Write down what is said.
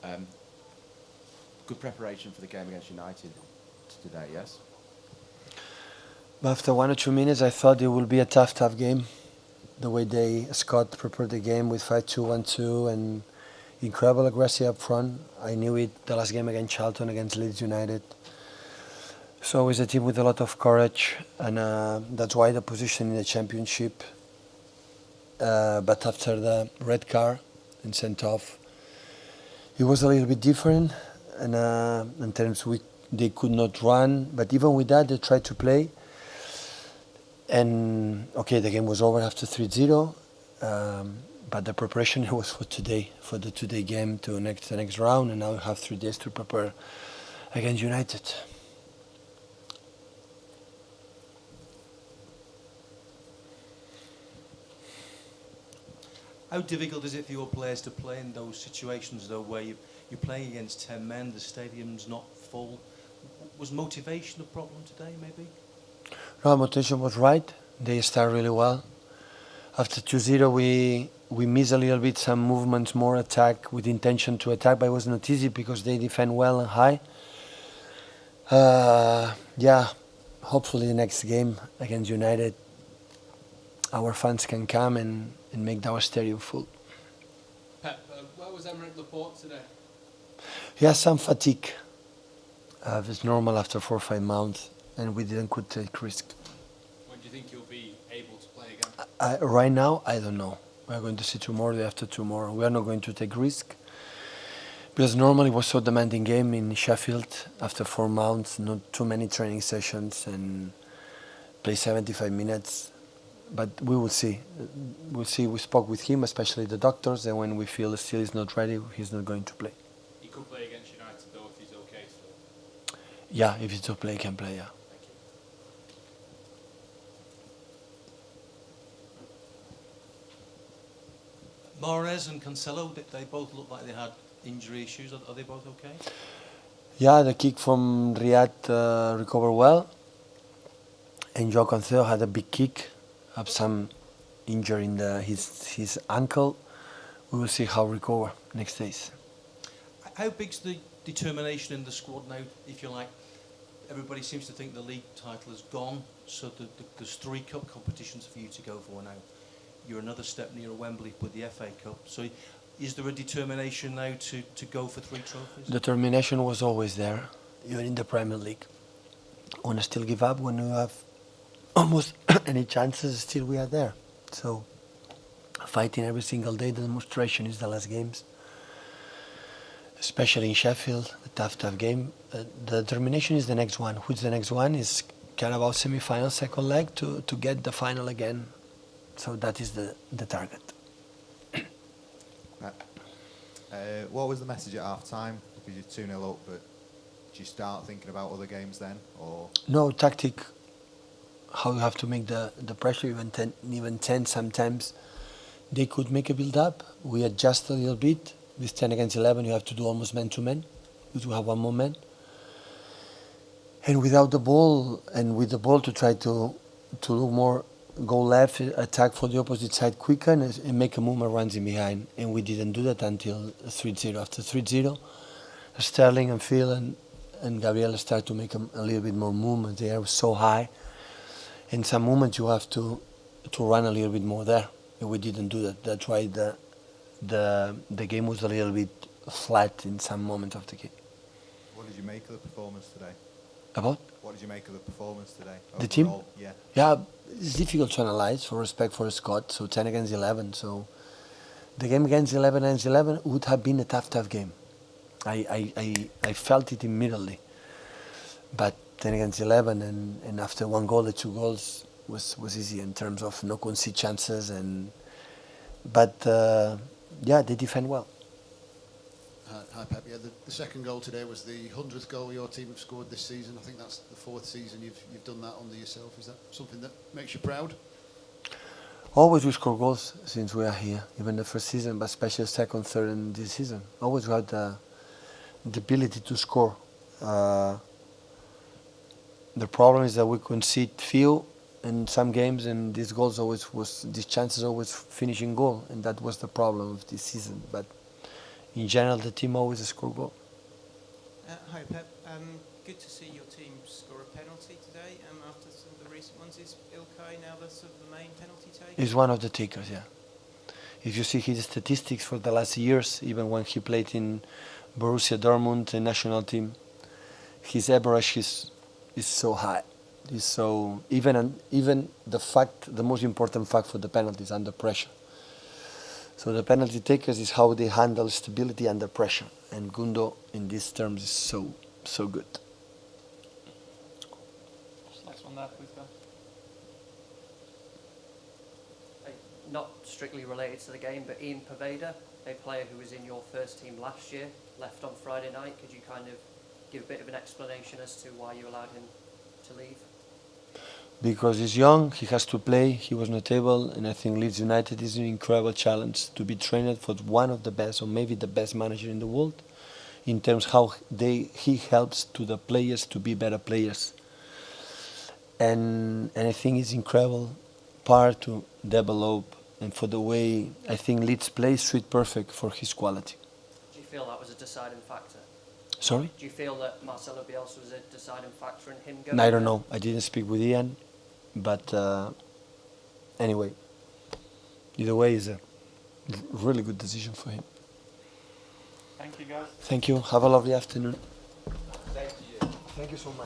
Um, Good preparation for the game against United today, yes? But after 1 or 2 minutes, I thought it would be a tough game. The way Scott prepared the game with 5-2-1-2 and incredible aggressive up front. I knew it the last game against Charlton, against Leeds United. So it's a team with a lot of courage, and that's why the position in the championship. But after the red card and sent off, it was a little bit different. And in terms they could not run, but even with that, they tried to play. And okay, the game was over after 3-0. But the preparation was for today, for the today game to the next round, and now we have 3 days to prepare against United. How difficult is it for your players to play in those situations, though, where you're playing against 10 men, the stadium's not full? Was motivation a problem today, maybe? No, motivation was right. They start really well. After 2-0, we miss a little bit some movements, more attack with intention to attack, but it was not easy because they defend well and high. Yeah, hopefully the next game against United, our fans can come and make our stadium full. Pep, where was Emerick Laporte today? He has some fatigue. It's normal after 4 or 5 months, and we didn't could take risk. When do you think you'll be able to play again? Right now, I don't know. We are going to see tomorrow, the after tomorrow. We are not going to take risk because normally it was so demanding game in Sheffield after 4 months, not too many training sessions, and play 75 minutes. But we will see. We'll see. We spoke with him, especially the doctors, and when we feel still he's not ready, he's not going to play. He could play against United though if he's okay still. Yeah, if he's to play, he can play. Yeah. Thank you. Mahrez and Cancelo, they both look like they had injury issues. Are they both okay? Yeah, the kick from Riyadh recovered well, and Joao Cancelo had a big kick, have some injury in his ankle. We will see how recover next days. How big's the determination in the squad now, if you like? Everybody seems to think the league title is gone, so there's 3 cup competitions for you to go for now. You're another step nearer Wembley with the FA Cup. So is there a determination now to go for 3 trophies? Determination was always there, even in the Premier League. When I still give up, when you have almost any chances, still we are there. So fighting every single day, the demonstration is the last games. Especially in Sheffield, a tough game. The determination is the next one. Who's the next one is Carabao semi-final, second leg, to get the final again. So that is the target. What was the message at half-time? Because you're 2-0 up, but did you start thinking about other games then? Or No, tactic, how you have to make the pressure, even 10 sometimes. They could make a build-up. We adjust a little bit. With 10 against 11, you have to do almost man-to-man, because we have one more man. And without the ball, and with the ball to try to look more, go left, attack for the opposite side quicker, and make a movement runs in behind. And we didn't do that until 3-0. After 3-0, Sterling and Phil and Gabriel start to make a little bit more movement. They are so high. In some moments you have to run a little bit more there. And we didn't do that. That's why the game was a little bit flat in some moments of the game. what did you make of the performance today? About? What did you make of the performance today? The team? Overall? Yeah. Yeah, it's difficult to analyze for respect for Scott. So 10 against 11. So the game against 11 would have been a tough game. I felt it immediately. But 10 against 11 and after 1 goal, the 2 goals was easy in terms of no concede chances but yeah, they defend well. Hi Pep. Yeah, the second goal today was the 100th goal your team have scored this season. I think that's the 4th season you've done that under yourself. Is that something that makes you proud? Always we score goals since we are here, even the first season, but especially second, third, and this season. Always had the ability to score. The problem is that we concede few in some games, and these chances always finish in goal, and that was the problem of this season. But in general, the team always score goal. Hi, Pep. Good to see your team score a penalty today after some of the recent ones. Is Ilkay now the sort of the main penalty taker? He's one of the takers, yeah. If you see his statistics for the last years, even when he played in Borussia Dortmund, the national team, his average is so high. Is so even the most important fact for the penalties under pressure. So the penalty takers is how they handle stability under pressure, and Gundo in these terms is so good. Next one there, please, Ben. Not strictly related to the game, but Ian Poveda, a player who was in your first team last year, left on Friday night. Could you kind of give a bit of an explanation as to why you allowed him to leave? Because he's young, he has to play, he was not able, and I think Leeds United is an incredible challenge to be trained for one of the best, or maybe the best manager in the world, in terms how he helps to the players to be better players. And I think it's incredible part to develop, and for the way I think Leeds plays suit perfect for his quality. Do you feel that was a deciding factor? Sorry? Do you feel that Marcelo Bielsa was a deciding factor in him going? I don't know. I didn't speak with Ian, but anyway, either way, is a really good decision for him. Thank you, guys. Thank you. Have a lovely afternoon. Thank you. Thank you so much.